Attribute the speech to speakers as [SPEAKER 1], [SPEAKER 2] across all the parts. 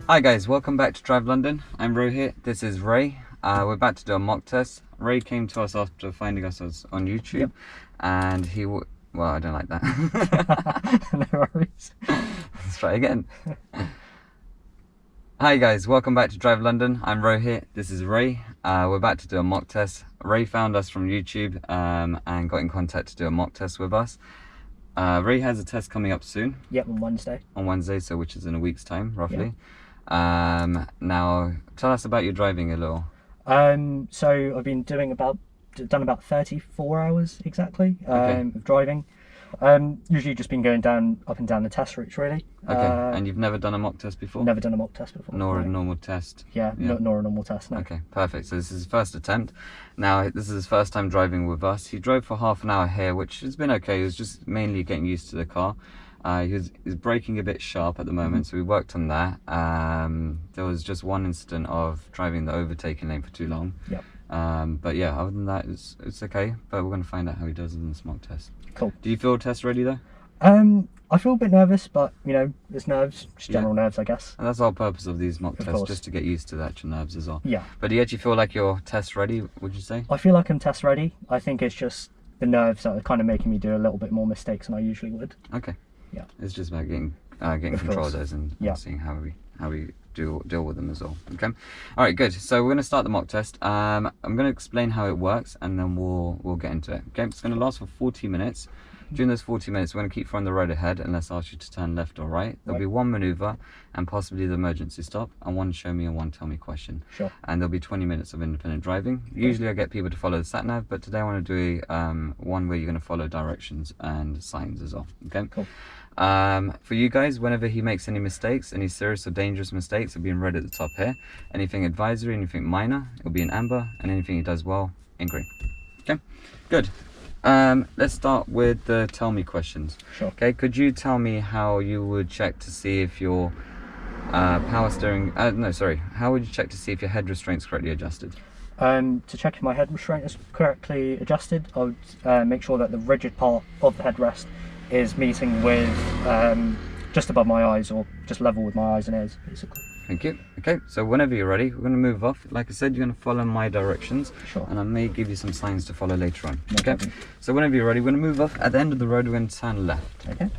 [SPEAKER 1] Hi guys, welcome back to Drive London. I'm Rohit, this is Ray. We're about to do a mock test. Ray came to us after finding us on YouTube.
[SPEAKER 2] Yep.
[SPEAKER 1] And well, I don't like that.
[SPEAKER 2] No worries.
[SPEAKER 1] Let's try again. Hi guys, welcome back to Drive London. I'm Rohit, this is Ray. We're about to do a mock test. Ray found us from YouTube and got in contact to do a mock test with us. Ray has a test coming up soon.
[SPEAKER 2] Yep, on Wednesday.
[SPEAKER 1] On Wednesday, so which is in a week's time, roughly. Yep. Now, tell us about your driving a little.
[SPEAKER 2] So I've been done about 34 hours exactly of driving. Usually just been going up and down the test routes really.
[SPEAKER 1] Okay, and you've never done a mock test before?
[SPEAKER 2] Never done a mock test before.
[SPEAKER 1] Nor a normal test?
[SPEAKER 2] Yeah. Nor a normal test, no.
[SPEAKER 1] Okay, perfect. So this is his first attempt. Now, this is his first time driving with us. He drove for half an hour here, which has been okay. He was just mainly getting used to the car. He's braking a bit sharp at the moment, so we worked on that. There was just one incident of driving the overtaking lane for too long.
[SPEAKER 2] Yep.
[SPEAKER 1] But yeah, other than that, it's okay. But we're going to find out how he does in this mock test.
[SPEAKER 2] Cool.
[SPEAKER 1] Do you feel test ready though?
[SPEAKER 2] I feel a bit nervous, but you know, it's nerves, just general nerves, I guess.
[SPEAKER 1] And that's the whole purpose of these mock tests,
[SPEAKER 2] course.
[SPEAKER 1] just to get used to the actual nerves as well.
[SPEAKER 2] Yeah.
[SPEAKER 1] But do you actually feel like you're test ready, would you say?
[SPEAKER 2] I feel like I'm test ready. I think it's just the nerves that are kind of making me do a little bit more mistakes than I usually would.
[SPEAKER 1] Okay.
[SPEAKER 2] Yeah.
[SPEAKER 1] It's just about getting control of those and seeing how we deal with them as well. Okay. All right, good. So we're going to start the mock test. I'm going to explain how it works, and then we'll get into it. Okay. It's going to last for 40 minutes. During those 40 minutes, we're going to keep from the road ahead unless I ask you to turn left or right. There'll be one maneuver and possibly the emergency stop, and one show me and one tell me question.
[SPEAKER 2] Sure.
[SPEAKER 1] And there'll be 20 minutes of independent driving. Usually I get people to follow the sat nav, but today I want to do one where you're going to follow directions and signs as well. Okay.
[SPEAKER 2] Cool.
[SPEAKER 1] For you guys, whenever he makes any mistakes, any serious or dangerous mistakes, it'll be in red at the top here. Anything advisory, anything minor, it'll be in amber, and anything he does well, in green. Okay, good. Let's start with the tell me questions.
[SPEAKER 2] Sure.
[SPEAKER 1] Okay, could you tell me how you would check to see if your power steering, how would you check to see if your head restraint's correctly adjusted?
[SPEAKER 2] To check if my head restraint is correctly adjusted, I would make sure that the rigid part of the headrest is meeting with just above my eyes, or just level with my eyes and ears, basically.
[SPEAKER 1] Thank you. Okay, so whenever you're ready, we're going to move off. Like I said, you're going to follow my directions.
[SPEAKER 2] Sure.
[SPEAKER 1] And I may give you some signs to follow later on.
[SPEAKER 2] No
[SPEAKER 1] Okay,
[SPEAKER 2] problem.
[SPEAKER 1] so whenever you're ready, we're going to move off. At the end of the road, we're going to turn left.
[SPEAKER 2] Okay.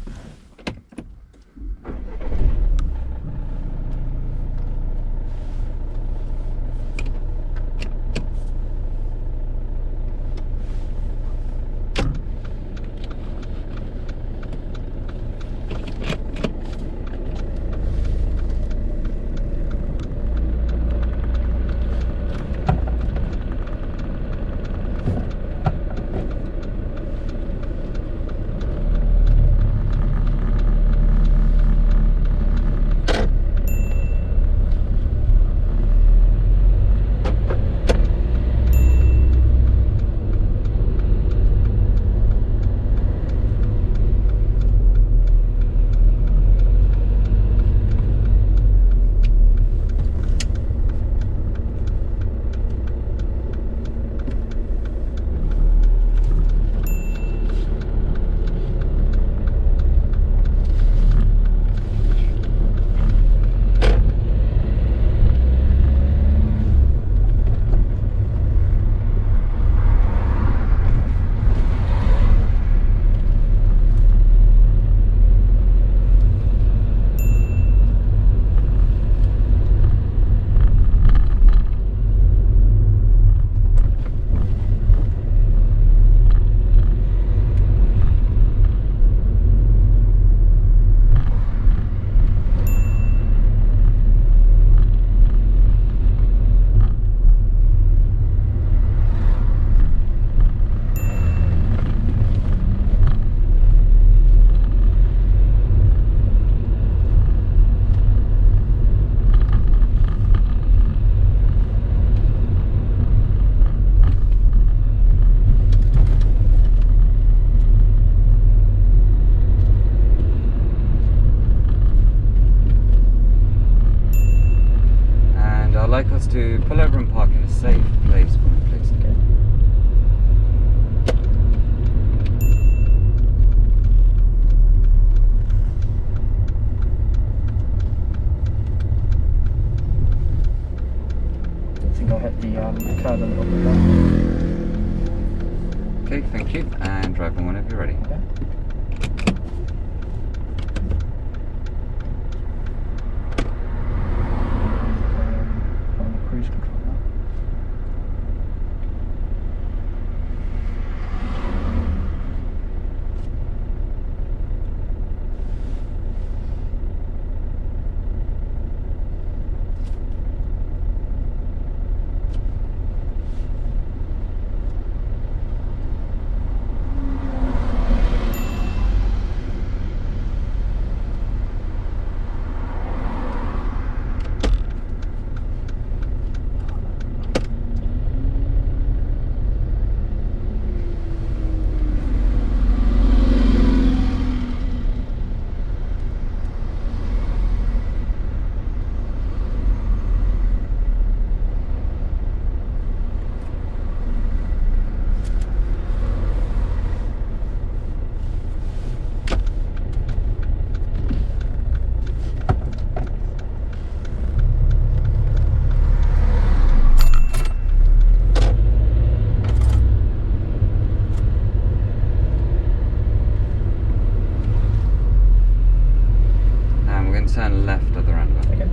[SPEAKER 1] like us to pull over and park in a safe place for me, please.
[SPEAKER 2] Okay. the curb a little bit there.
[SPEAKER 1] Okay, thank you. And drive on whenever you're ready.
[SPEAKER 2] Okay. On the cruise control now.
[SPEAKER 1] Turn left at the roundabout.
[SPEAKER 2] Okay.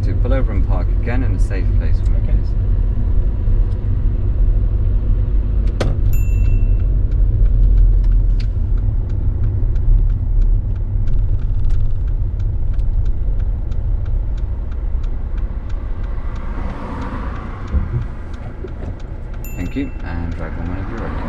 [SPEAKER 1] To pull over and park again in a safe place for me,
[SPEAKER 2] Okay.
[SPEAKER 1] please. Thank you, and drive on whenever you're ready.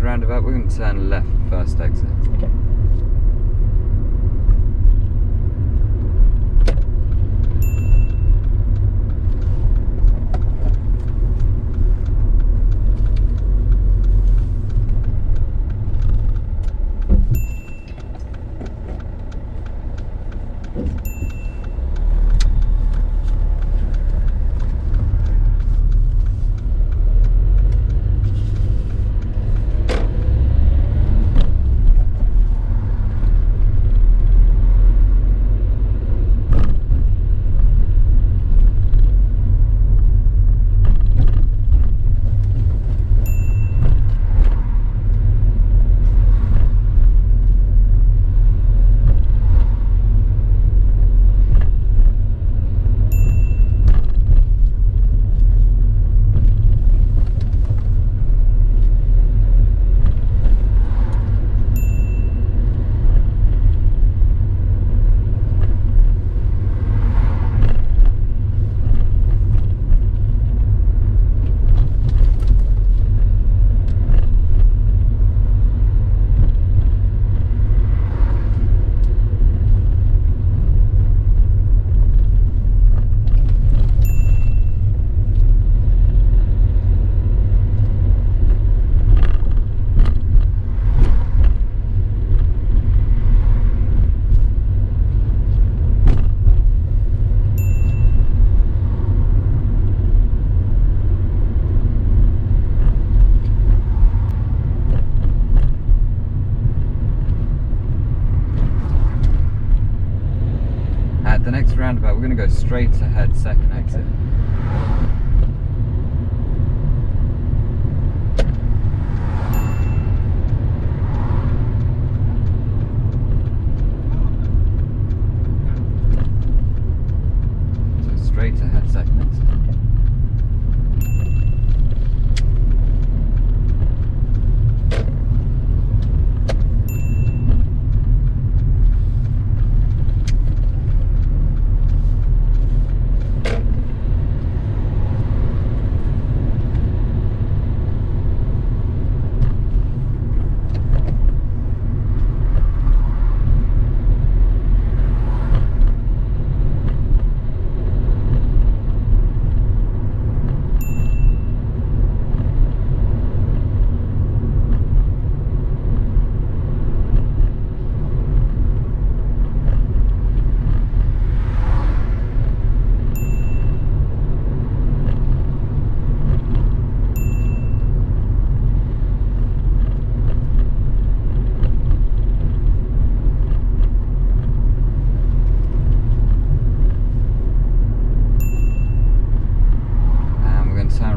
[SPEAKER 1] Roundabout, we're going to turn left first exit.
[SPEAKER 2] Okay.
[SPEAKER 1] we're going to go straight ahead, second exit. So straight ahead, second exit.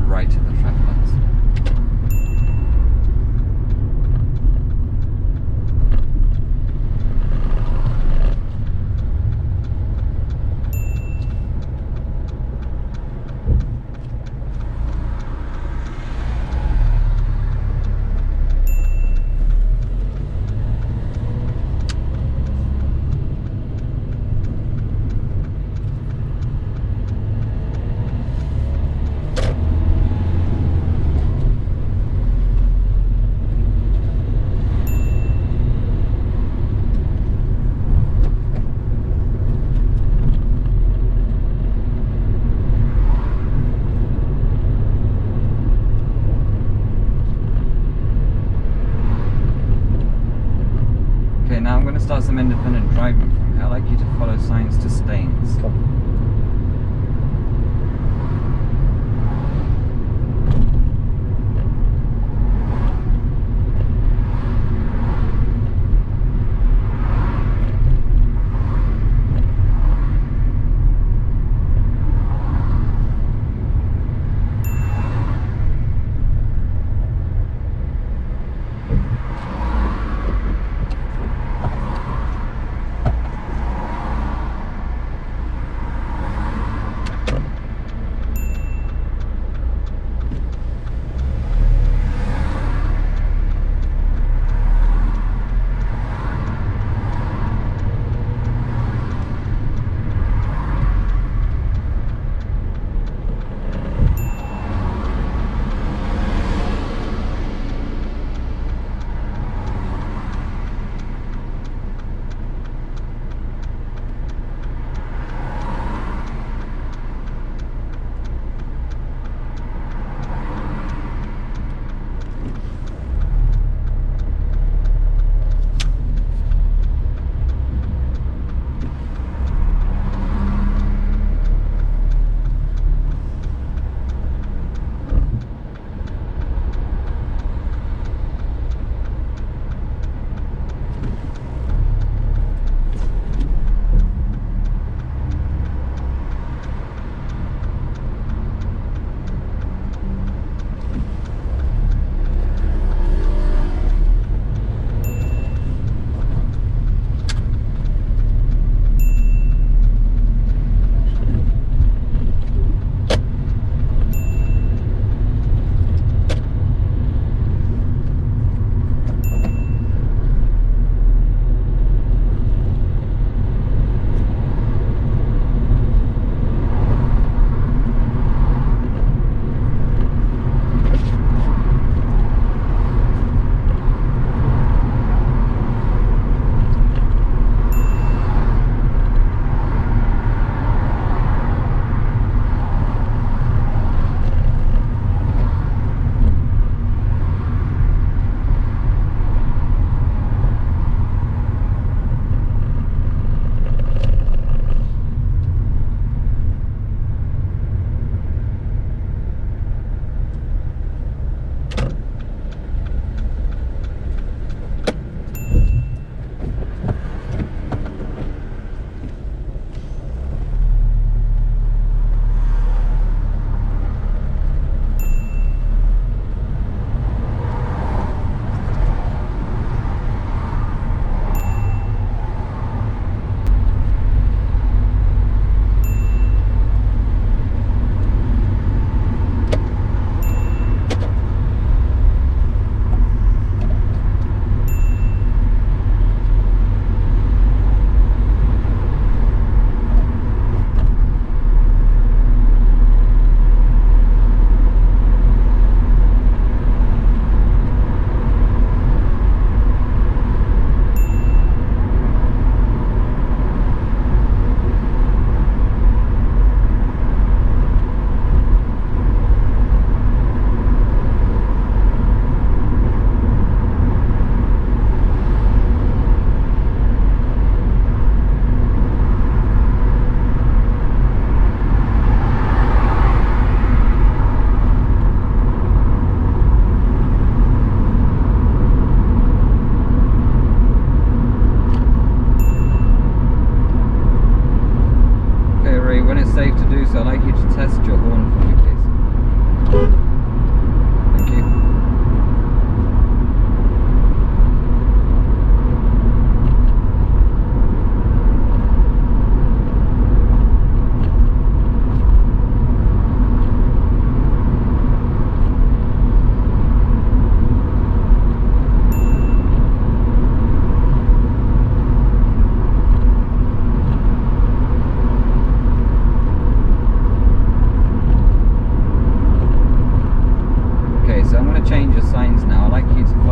[SPEAKER 1] Right at the traffic lights. Now I'm going to start some independent driving from here. I'd like you to follow signs to Staines.
[SPEAKER 2] Cool.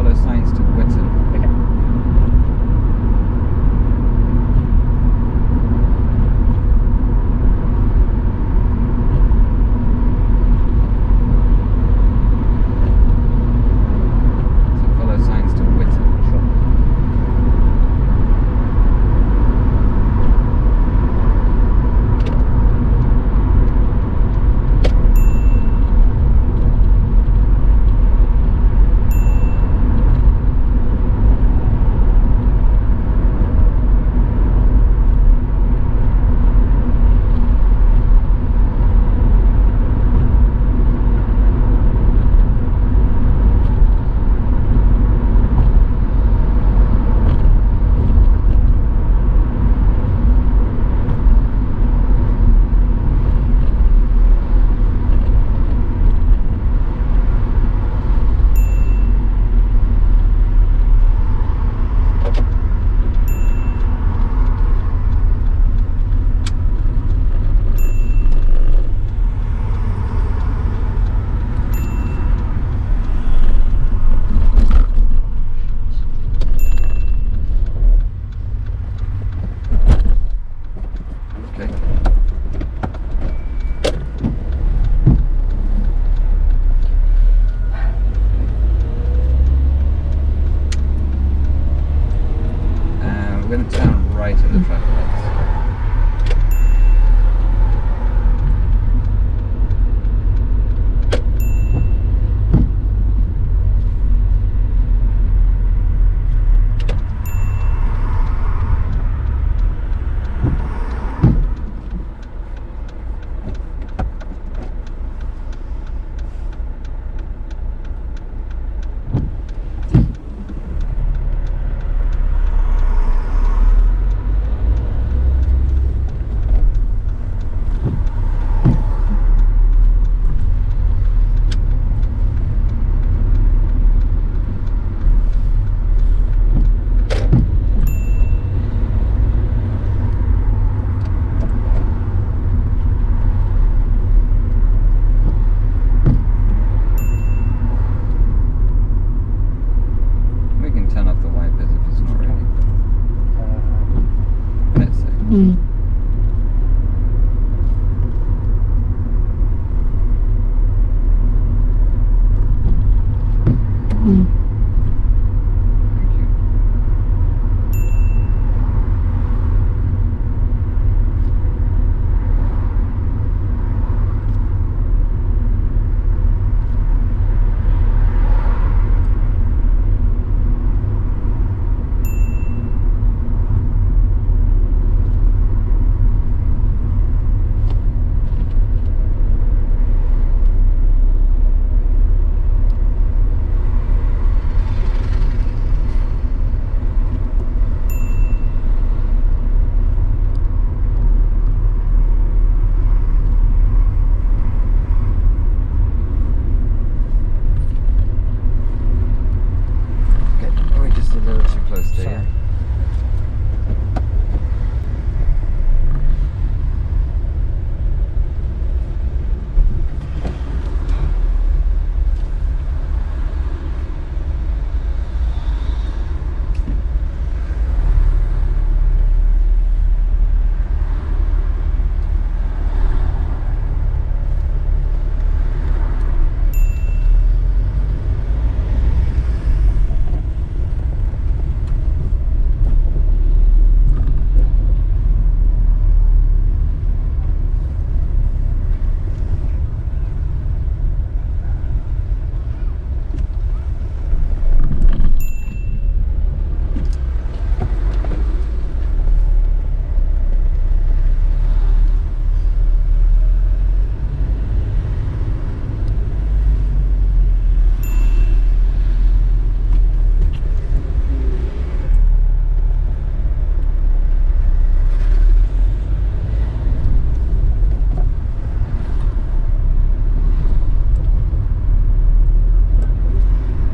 [SPEAKER 1] follow signs to Whitton.
[SPEAKER 2] Okay.
[SPEAKER 1] So follow signs to Whitton.
[SPEAKER 2] Sure.
[SPEAKER 1] Okay. We're going to turn right at the traffic lights. We can turn off the wipers if it's not ready. Let's see. Thank you. Okay, we're just a little too close there.
[SPEAKER 2] Sorry.
[SPEAKER 1] Yeah?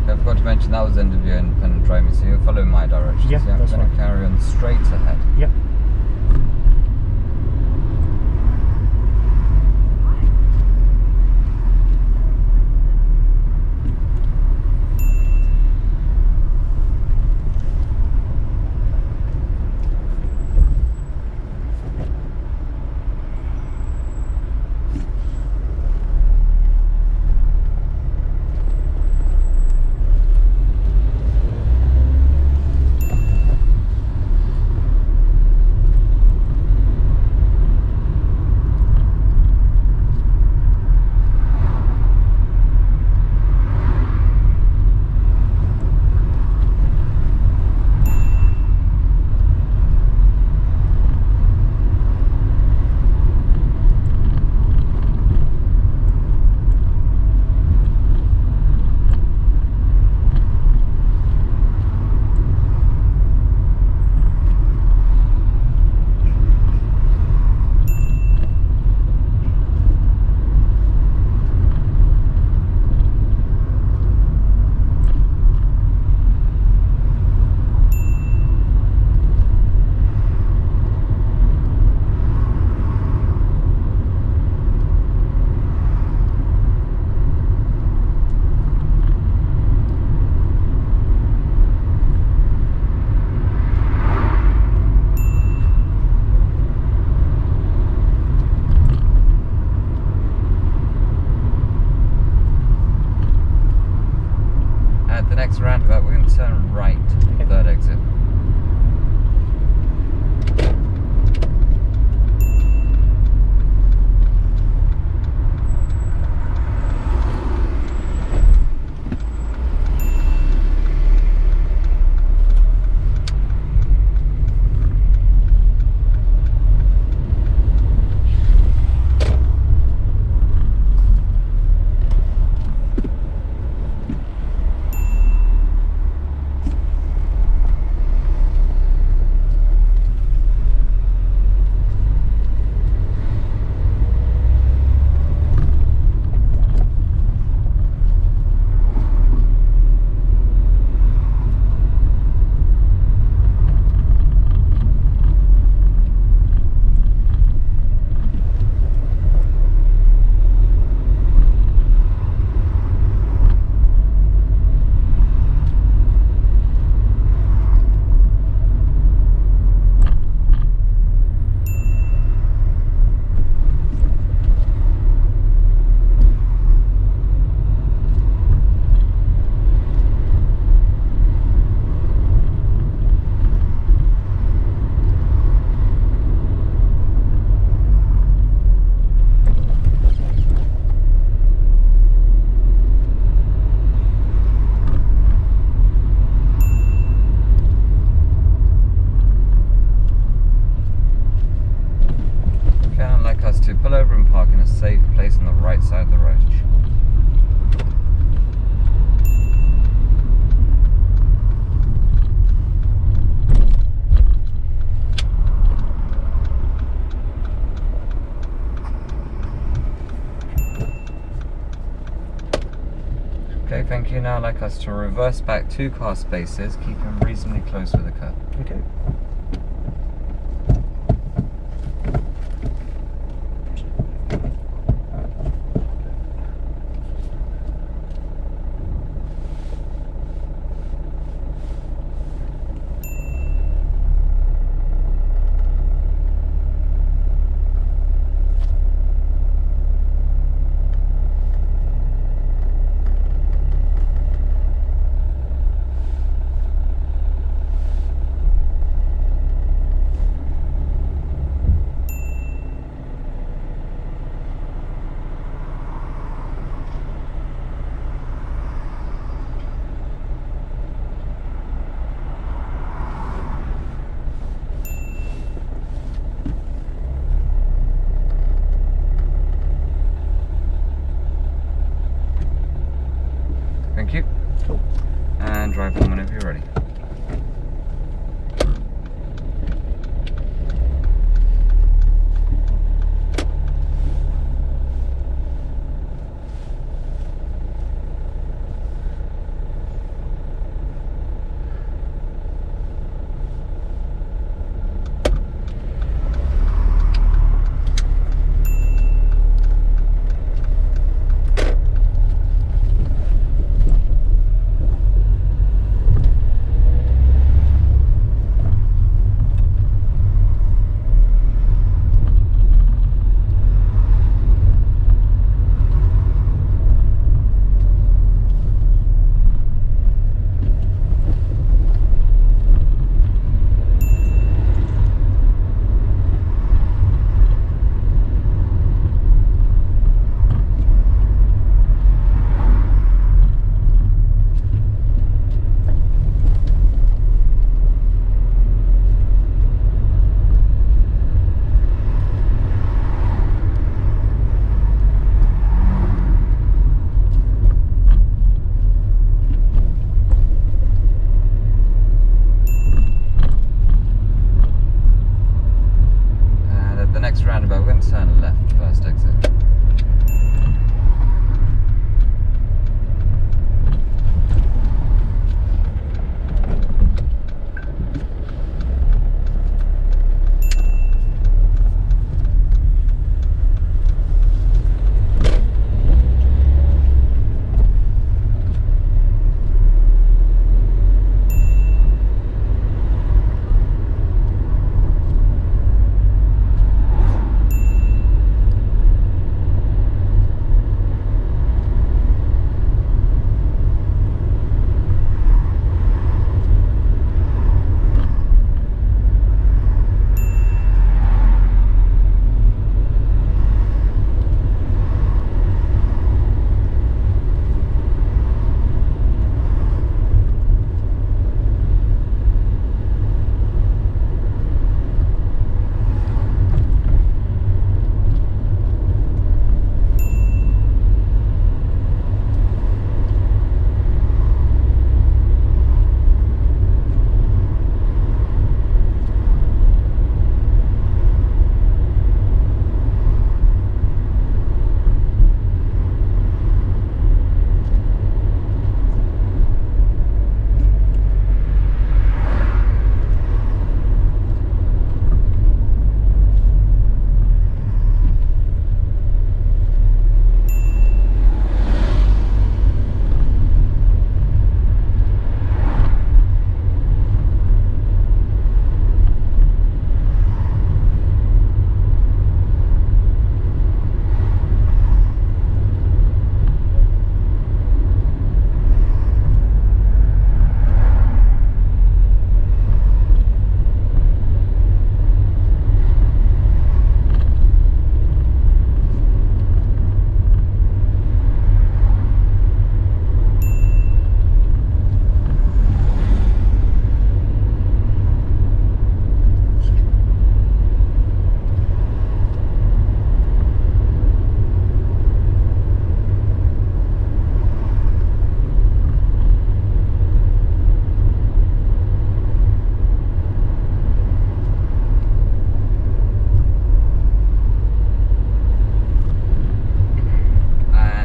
[SPEAKER 1] I forgot to mention that was end of your independent driving, so you're following my directions.
[SPEAKER 2] Yeah,
[SPEAKER 1] I'm
[SPEAKER 2] that's
[SPEAKER 1] going to
[SPEAKER 2] fine.
[SPEAKER 1] carry on straight ahead.
[SPEAKER 2] Yep.
[SPEAKER 1] the next roundabout, we're going to turn right,
[SPEAKER 2] Okay.
[SPEAKER 1] third exit. To pull over and park in a safe place on the right side of the road. Okay, thank you. Now I'd like us to reverse back 2 car spaces, keeping reasonably close with the curb.
[SPEAKER 2] Okay.
[SPEAKER 1] Thank you.
[SPEAKER 2] Cool.
[SPEAKER 1] And drive on whenever you're ready.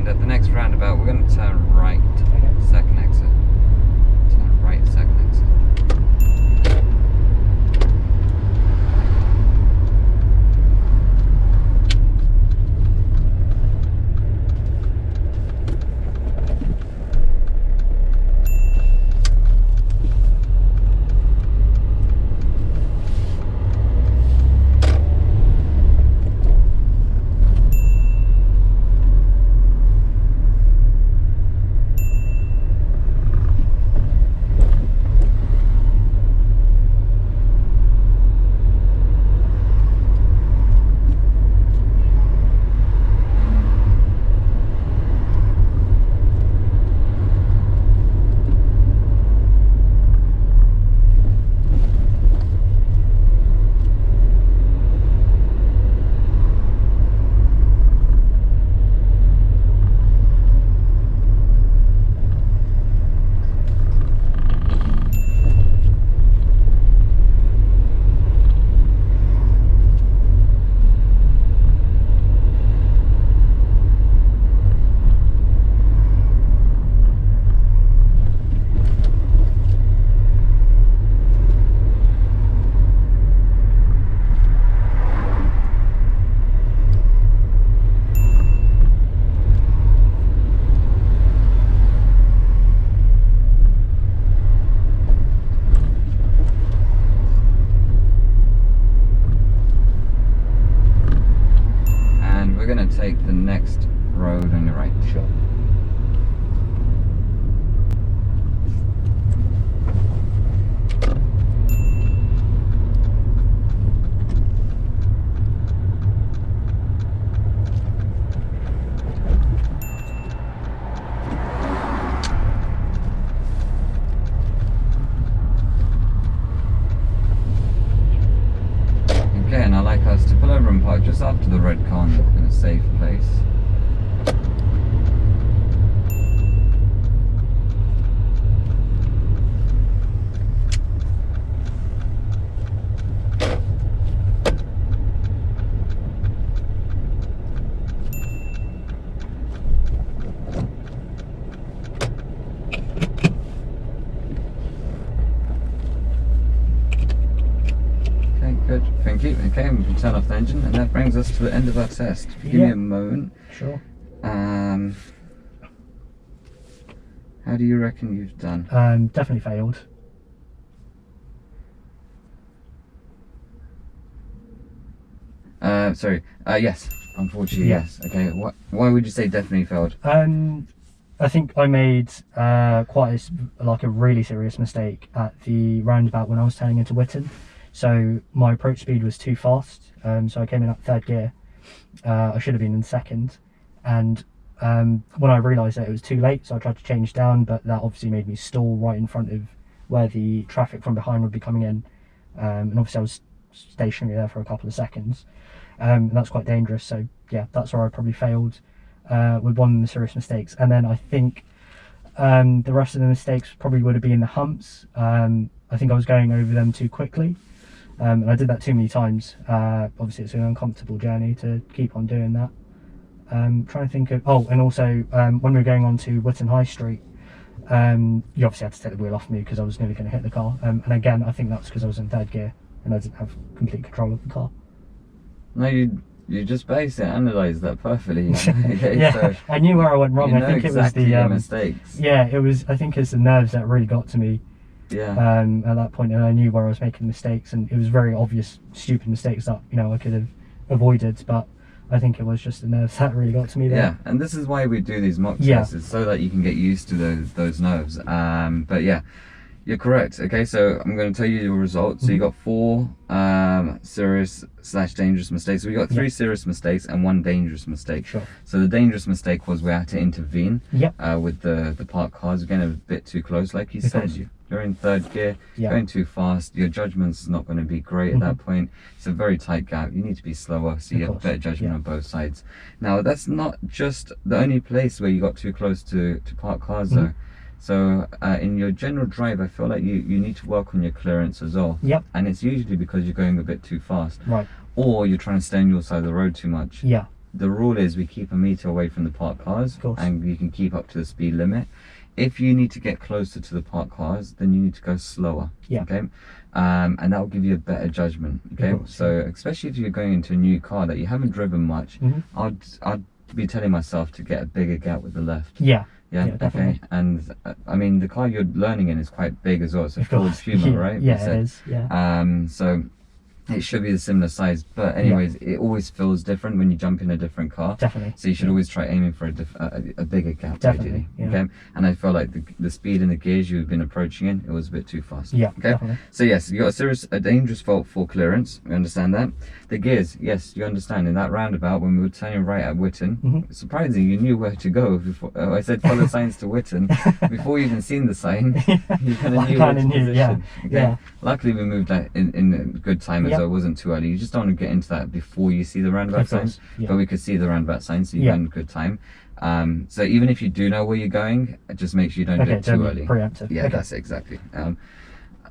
[SPEAKER 1] And at the next roundabout, we're going to turn right, second exit. Turn right, second exit. Take the next road on your right.
[SPEAKER 2] Sure.
[SPEAKER 1] Okay, and I'd like us to pull over and park just after the red car in a safe place. Good, thank you. Okay, we can turn off the engine, and that brings us to the end of our test. Give me a moment.
[SPEAKER 2] Sure.
[SPEAKER 1] How do you reckon you've done?
[SPEAKER 2] Definitely failed.
[SPEAKER 1] Sorry. Yes. Unfortunately, yes. Okay. Why would you say definitely failed?
[SPEAKER 2] I think I made quite a really serious mistake at the roundabout when I was turning into Witten. So my approach speed was too fast, so I came in at third gear. I should have been in second, and when I realised that it was too late, so I tried to change down, but that obviously made me stall right in front of where the traffic from behind would be coming in, and obviously I was stationary there for a couple of seconds, and that's quite dangerous. So yeah, that's where I probably failed with one of the serious mistakes. And then I think the rest of the mistakes probably would have been the humps. I think I was going over them too quickly. And I did that too many times. Obviously it's an uncomfortable journey to keep on doing that. Trying to think of, and also when we were going on to Witten High Street, you obviously had to take the wheel off me because I was nearly going to hit the car. And again, I think that's because I was in third gear and I didn't have complete control of the car.
[SPEAKER 1] No, you just based it, analysed that perfectly. Okay,
[SPEAKER 2] yeah,
[SPEAKER 1] so
[SPEAKER 2] I knew where I went wrong.
[SPEAKER 1] You know
[SPEAKER 2] I think
[SPEAKER 1] exactly
[SPEAKER 2] it was
[SPEAKER 1] your mistakes.
[SPEAKER 2] Yeah, it was. I think it's the nerves that really got to me.
[SPEAKER 1] Yeah.
[SPEAKER 2] At that point, and I knew where I was making mistakes, and it was very obvious, stupid mistakes that I could have avoided. But I think it was just the nerves that really got to me there.
[SPEAKER 1] Yeah, and this is why we do these mock tests, is so that you can get used to those nerves. But yeah, you're correct. Okay, so I'm going to tell you your results. So you got 4 serious/dangerous mistakes. So we got 3 serious mistakes and 1 dangerous mistake.
[SPEAKER 2] Sure.
[SPEAKER 1] So the dangerous mistake was we had to intervene.
[SPEAKER 2] Yep.
[SPEAKER 1] With the parked cars getting a bit too close, like you said. You're in third gear, going too fast, your judgment's not going to be great at that point. It's a very tight gap, you need to be slower so you have better judgment on both sides. Now that's not just the only place where you got too close to parked cars though. So in your general drive, I feel like you need to work on your clearance as well.
[SPEAKER 2] Yep.
[SPEAKER 1] And it's usually because you're going a bit too fast.
[SPEAKER 2] Right.
[SPEAKER 1] Or you're trying to stay on your side of the road too much.
[SPEAKER 2] Yeah.
[SPEAKER 1] the rule is we keep a meter away from the parked cars, and you can keep up to the speed limit. If you need to get closer to the parked cars, then you need to go slower.
[SPEAKER 2] Yeah.
[SPEAKER 1] Okay. And that will give you a better judgment. Okay. So especially if you're going into a new car that you haven't driven much, I'd be telling myself to get a bigger gap with the left.
[SPEAKER 2] Yeah.
[SPEAKER 1] Yeah,
[SPEAKER 2] definitely.
[SPEAKER 1] okay. And I mean, the car you're learning in is quite big as well. It's a Ford Puma, right?
[SPEAKER 2] Yeah, it is. Yeah.
[SPEAKER 1] So it should be a similar size, but anyways, it always feels different when you jump in a different car.
[SPEAKER 2] Definitely.
[SPEAKER 1] So you should always try aiming for a bigger gap,
[SPEAKER 2] Definitely,
[SPEAKER 1] ideally. Okay. And I felt like the speed and the gears you've been approaching in, it was a bit too fast.
[SPEAKER 2] Yeah.
[SPEAKER 1] Okay.
[SPEAKER 2] Definitely.
[SPEAKER 1] So yes, you got a dangerous fault for clearance. We understand that. The gears, yes, you understand. In that roundabout, when we were turning right at Whitton, surprisingly, you knew where to go. Before I said follow signs to Whitton, before you even seen the sign, you kind of knew where to position.
[SPEAKER 2] Yeah.
[SPEAKER 1] Okay?
[SPEAKER 2] Yeah.
[SPEAKER 1] Luckily, we moved that in good time, as it wasn't too early. You just don't want to get into that before you see the roundabout sign. But we could see the roundabout sign, so you went in good time. So even if you do know where you're going, just make sure you don't do it too early.
[SPEAKER 2] Preemptive.
[SPEAKER 1] Yeah, that's it, exactly.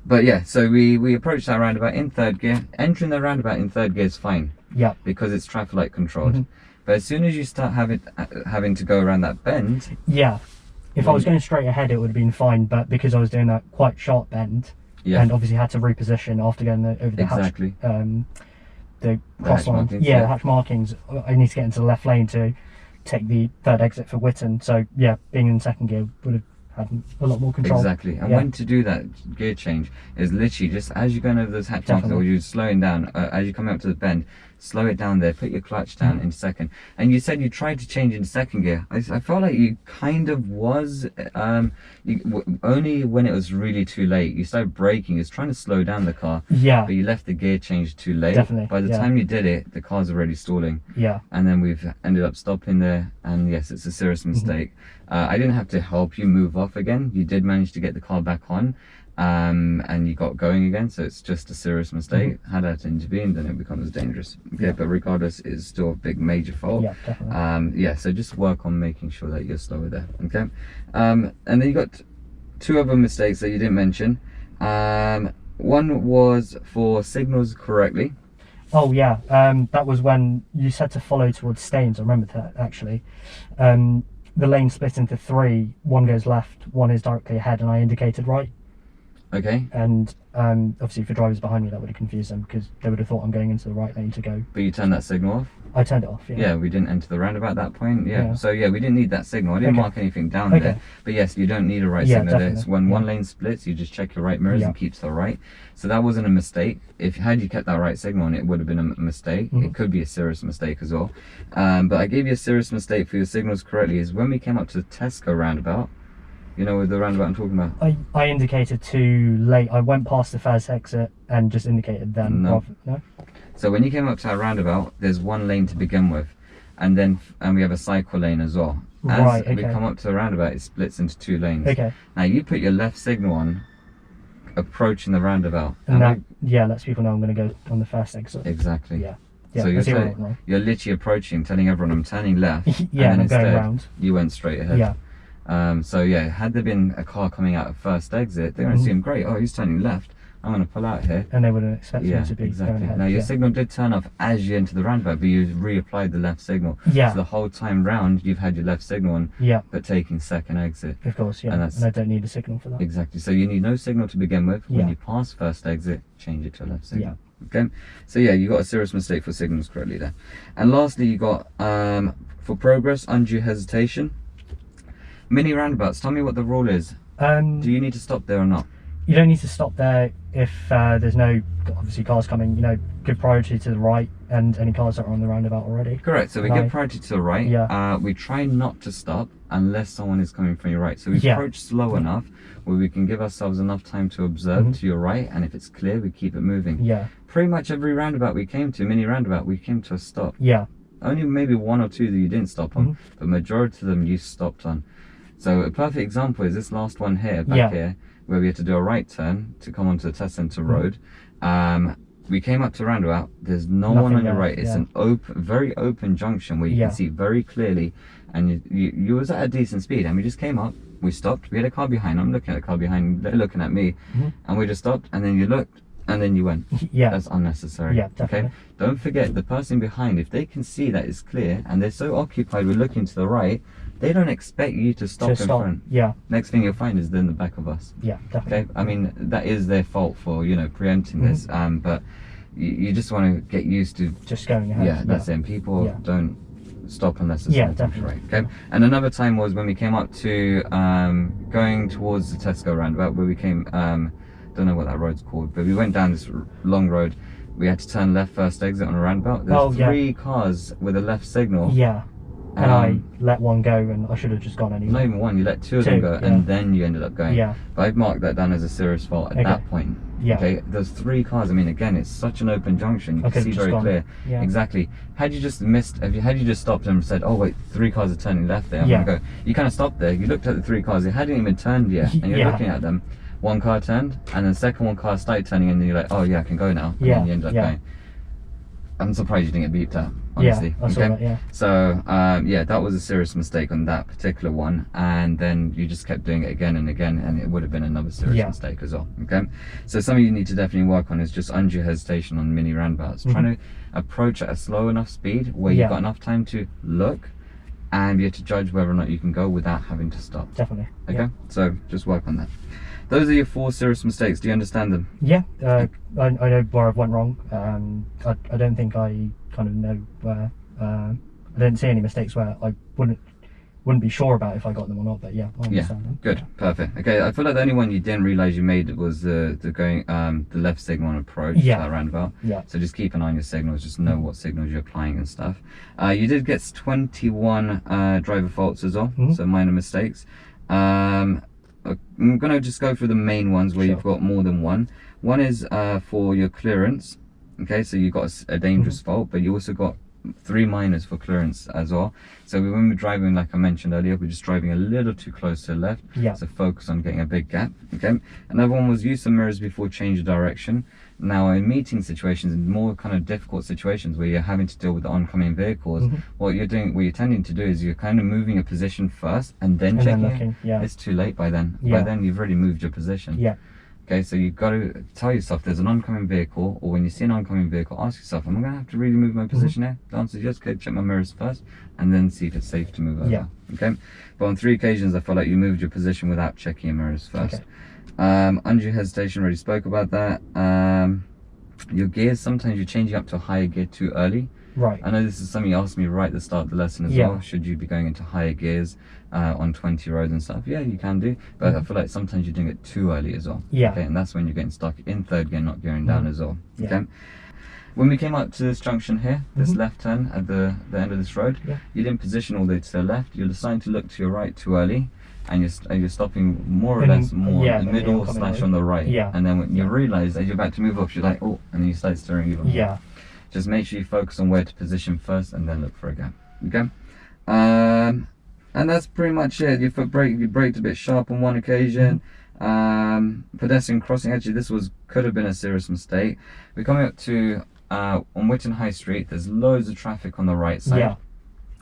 [SPEAKER 1] But yeah, so we approached that roundabout in third gear. Entering the roundabout in third gear is fine.
[SPEAKER 2] Yeah.
[SPEAKER 1] Because it's traffic light controlled. But as soon as you start having to go around that bend.
[SPEAKER 2] Yeah. If I was going straight ahead, it would have been fine. But because I was doing that quite sharp bend, and obviously had to reposition after going over the hatch, the cross line. The hatch markings. I need to get into the left lane to take the third exit for Whitton. So yeah, being in second gear would have had a lot more control.
[SPEAKER 1] Exactly. And when to do that gear change is literally just as you're going over those hatch markings, or you're slowing down as you're coming up to the bend, slow it down there, put your clutch down in second. And you said you tried to change into second gear. I felt like you kind of was, only when it was really too late. You started braking, you was trying to slow down the car, but you left the gear change too late. By the time you did it, the car's already stalling. And then we've ended up stopping there, and yes, it's a serious mistake. I didn't have to help you move off again. You did manage to get the car back on, and you got going again, so it's just a serious mistake. Had I intervened, then it becomes dangerous. Okay, but regardless, it's still a big major fault.
[SPEAKER 2] Yeah, definitely.
[SPEAKER 1] So just work on making sure that you're slower there. Okay. And then you got two other mistakes that you didn't mention. One was for signals correctly.
[SPEAKER 2] Oh yeah, that was when you said to follow towards Staines. I remember that actually. The lane split into three. One goes left, one is directly ahead, and I indicated right.
[SPEAKER 1] Okay.
[SPEAKER 2] And obviously for drivers behind me, that would have confused them because they would have thought I'm going into the right lane to go.
[SPEAKER 1] But you turned that signal off?
[SPEAKER 2] I turned it off, yeah.
[SPEAKER 1] Yeah, we didn't enter the roundabout at that point. Yeah. So yeah, we didn't need that signal. I didn't mark anything down there. But yes, you don't need a right signal there. It's when one lane splits, you just check your right mirrors and keep to the right. So that wasn't a mistake. Had you kept that right signal on, it would have been a mistake. It could be a serious mistake as well. But I gave you a serious mistake for your signals correctly is when we came up to the Tesco roundabout. You know, with the roundabout I'm talking about.
[SPEAKER 2] I indicated too late. I went past the first exit and just indicated then.
[SPEAKER 1] No. So when you came up to our roundabout, there's one lane to begin with, and we have a cycle lane as well. As we come up to the roundabout, it splits into two lanes.
[SPEAKER 2] Okay.
[SPEAKER 1] Now you put your left signal on, approaching the roundabout.
[SPEAKER 2] And that lets people know I'm going to go on the first exit.
[SPEAKER 1] Exactly.
[SPEAKER 2] Yeah.
[SPEAKER 1] So you're literally approaching, telling everyone I'm turning left.
[SPEAKER 2] Yeah,
[SPEAKER 1] and then
[SPEAKER 2] I'm going round.
[SPEAKER 1] You went straight ahead.
[SPEAKER 2] Yeah.
[SPEAKER 1] So yeah, had there been a car coming out of first exit, they're going to assume, great, oh, he's turning left, I'm going to pull out here.
[SPEAKER 2] And they wouldn't expect you to be going ahead.
[SPEAKER 1] Now your signal did turn off as you enter the roundabout, but you reapplied the left signal.
[SPEAKER 2] Yeah.
[SPEAKER 1] So the whole time round, you've had your left signal on, but taking second exit.
[SPEAKER 2] Of course, yeah. And I don't need a signal for that.
[SPEAKER 1] Exactly. So you need no signal to begin with. When you pass first exit, change it to a left signal. Okay. So yeah, you got a serious mistake for signals correctly there. And lastly, you got for progress, undue hesitation. Mini roundabouts, tell me what the rule is. Do you need to stop there or not?
[SPEAKER 2] You don't need to stop there if there's no, obviously, cars coming. You know, give priority to the right and any cars that are on the roundabout already.
[SPEAKER 1] Correct, so we give priority to the right.
[SPEAKER 2] Yeah.
[SPEAKER 1] We try not to stop unless someone is coming from your right. So we approach slow enough where we can give ourselves enough time to observe to your right, and if it's clear, we keep it moving.
[SPEAKER 2] Yeah.
[SPEAKER 1] Pretty much every roundabout we came to, mini roundabout, we came to a stop.
[SPEAKER 2] Yeah.
[SPEAKER 1] Only maybe one or two that you didn't stop on, but majority of them you stopped on. So a perfect example is this last one here, back here, where we had to do a right turn to come onto the test centre road. We came up to roundabout, there's nothing on your right. It's an open, very open junction where you can see very clearly, and you was at a decent speed, and we just came up, we stopped, we had a car behind, I'm looking at the car behind, they're looking at me, and we just stopped, and then you looked, and then you went.
[SPEAKER 2] Yeah.
[SPEAKER 1] That's unnecessary.
[SPEAKER 2] Yeah, definitely.
[SPEAKER 1] Okay. Don't forget the person behind. If they can see that it's clear and they're so occupied with looking to the right, they don't expect you to stop in front.
[SPEAKER 2] Yeah.
[SPEAKER 1] Next thing you'll find is they're in the back of us.
[SPEAKER 2] Yeah, definitely.
[SPEAKER 1] Okay. I mean, that is their fault for, you know, preempting this. But you just want to get used to
[SPEAKER 2] just going ahead.
[SPEAKER 1] Yeah, that's it. And people don't stop unless it's
[SPEAKER 2] definitely.
[SPEAKER 1] right. Okay. And another time was when we came up to going towards the Tesco roundabout, where we came. Don't know what that road's called, but we went down this long road. We had to turn left first exit on a roundabout. There's 3 cars with a left signal.
[SPEAKER 2] Yeah. And I let one go, and I should have just gone anyway.
[SPEAKER 1] Not even one, you let 2 of them go, and then you ended up going.
[SPEAKER 2] Yeah.
[SPEAKER 1] But I'd marked that down as a serious fault at that point.
[SPEAKER 2] Yeah.
[SPEAKER 1] Okay, there's 3 cars. I mean, again, it's such an open junction. You can see very clear.
[SPEAKER 2] Yeah.
[SPEAKER 1] Exactly. Had you just had you just stopped and said, oh wait, 3 cars are turning left there, I'm gonna go. You kind of stopped there. You looked at the 3 cars. They hadn't even turned yet, and you're looking at them. 1 car turned, and then the second car started turning, and then you're like, oh yeah, I can go now. And then you ended up going. I'm surprised you didn't get beeped out, honestly.
[SPEAKER 2] Yeah, I saw that, yeah.
[SPEAKER 1] So, yeah, that was a serious mistake on that particular one. And then you just kept doing it again and again, and it would have been another serious mistake as well, okay? So something you need to definitely work on is just undue hesitation on mini roundabouts. Trying to approach at a slow enough speed where you've got enough time to look and be able to judge whether or not you can go without having to stop.
[SPEAKER 2] Definitely.
[SPEAKER 1] Okay, so just work on that. Those are your 4 serious mistakes. Do you understand them?
[SPEAKER 2] Yeah, I know where I've went wrong. I don't think I kind of know where. I didn't see any mistakes where I wouldn't be sure about if I got them or not. But yeah, I understand them.
[SPEAKER 1] Good, perfect. Okay, I feel like the only one you didn't realise you made was the left signal on approach to that roundabout. Yeah. So just keep an eye on your signals. Just know what signals you're applying and stuff. You did get 21 driver faults as well. So minor mistakes. I'm going to just go through the main ones where you've got more than one. One is for your clearance. Okay, so you got a dangerous fault, but you also got 3 minors for clearance as well. So when we're driving, like I mentioned earlier, we're just driving a little too close to the left. Yeah. So focus on getting a big gap. Okay. Another one was use some mirrors before change of direction. Now in meeting situations, in more kind of difficult situations where you're having to deal with the oncoming vehicles, what you're tending to do is you're kind of moving your position first and then checking. It's too late by then. By then you've already moved your position. Yeah. Okay, so you've got to tell yourself there's an oncoming vehicle, or when you see an oncoming vehicle, ask yourself, am I going to have to really move my position here? The answer is yes. Okay, check my mirrors first, and then see if it's safe to move over. Yeah. Okay, but on 3 occasions, I felt like you moved your position without checking your mirrors first. Okay. Undue hesitation, already spoke about that. Your gears, sometimes you're changing up to a higher gear too early. Right. I know this is something you asked me right at the start of the lesson as well. Should you be going into higher gears on 20 roads and stuff? Yeah, you can do. But I feel like sometimes you're doing it too early as well. Yeah. Okay, and that's when you're getting stuck in 3rd gear, not gearing down as well. Yeah. Okay. When we came up to this junction here, this left turn at the end of this road, you didn't position all the way to the left. You're deciding to look to your right too early. And you're stopping more or less in the middle / on the right. Yeah. And then when you realise as you're about to move off, you're like, oh, and then you start steering even more. Yeah. Just make sure you focus on where to position first and then look for a gap. Okay? And that's pretty much it. Your foot brake, you braked a bit sharp on one occasion. Pedestrian crossing, actually this could have been a serious mistake. We're coming up to on Witten High Street, there's loads of traffic on the right side. Yeah.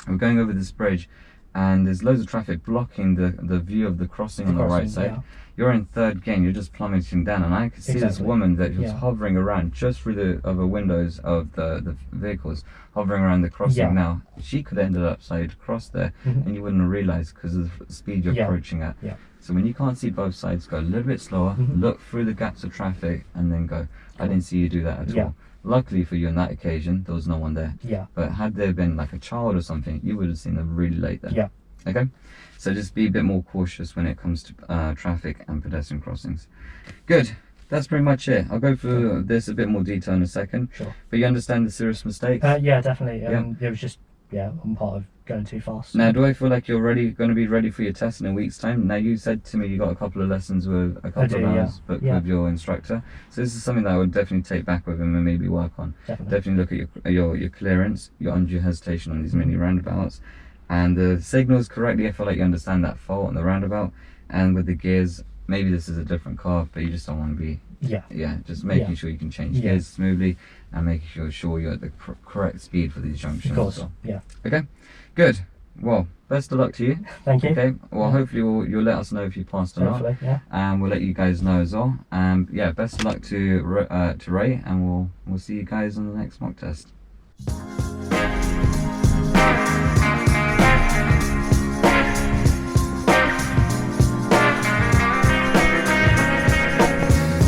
[SPEAKER 1] We're going over this bridge and there's loads of traffic blocking the view of the crossing on the right side. Yeah. You're in 3rd gear, you're just plummeting down, and I could see this woman that was hovering around just through the other windows of the vehicles, hovering around the crossing. Now she could have ended up side across there, and you wouldn't have realised because of the speed you're approaching at. So when you can't see both sides, go a little bit slower, look through the gaps of traffic, and then go. I didn't see you do that at all. Luckily for you on that occasion, there was no one there. Yeah. But had there been like a child or something, you would have seen them really late there. Yeah. Okay. So just be a bit more cautious when it comes to traffic and pedestrian crossings. Good. That's pretty much it. I'll go through this a bit more detail in a second. Sure. But you understand the serious mistake?
[SPEAKER 2] Yeah, definitely. It was just on part of going too fast.
[SPEAKER 1] Now, do I feel like you're going to be ready for your test in a week's time? Now, you said to me you got a couple of lessons with a couple of hours booked with your instructor. So this is something that I would definitely take back with him and maybe work on. Definitely look at your clearance, your undue hesitation on these mini roundabouts, and the signals correctly. I feel like you understand that fault on the roundabout, and with the gears, maybe this is a different car, but you just don't want to be. Just making sure you can change gears smoothly and making sure you're at the correct speed for these junctions.
[SPEAKER 2] Of course.
[SPEAKER 1] Okay, good. well, best of luck to you.
[SPEAKER 2] Thank you.
[SPEAKER 1] Okay. Well, hopefully you'll let us know if you passed or
[SPEAKER 2] Hopefully,
[SPEAKER 1] not. And we'll let you guys know as well. Yeah, best of luck to Ray, and we'll see you guys on the next mock test.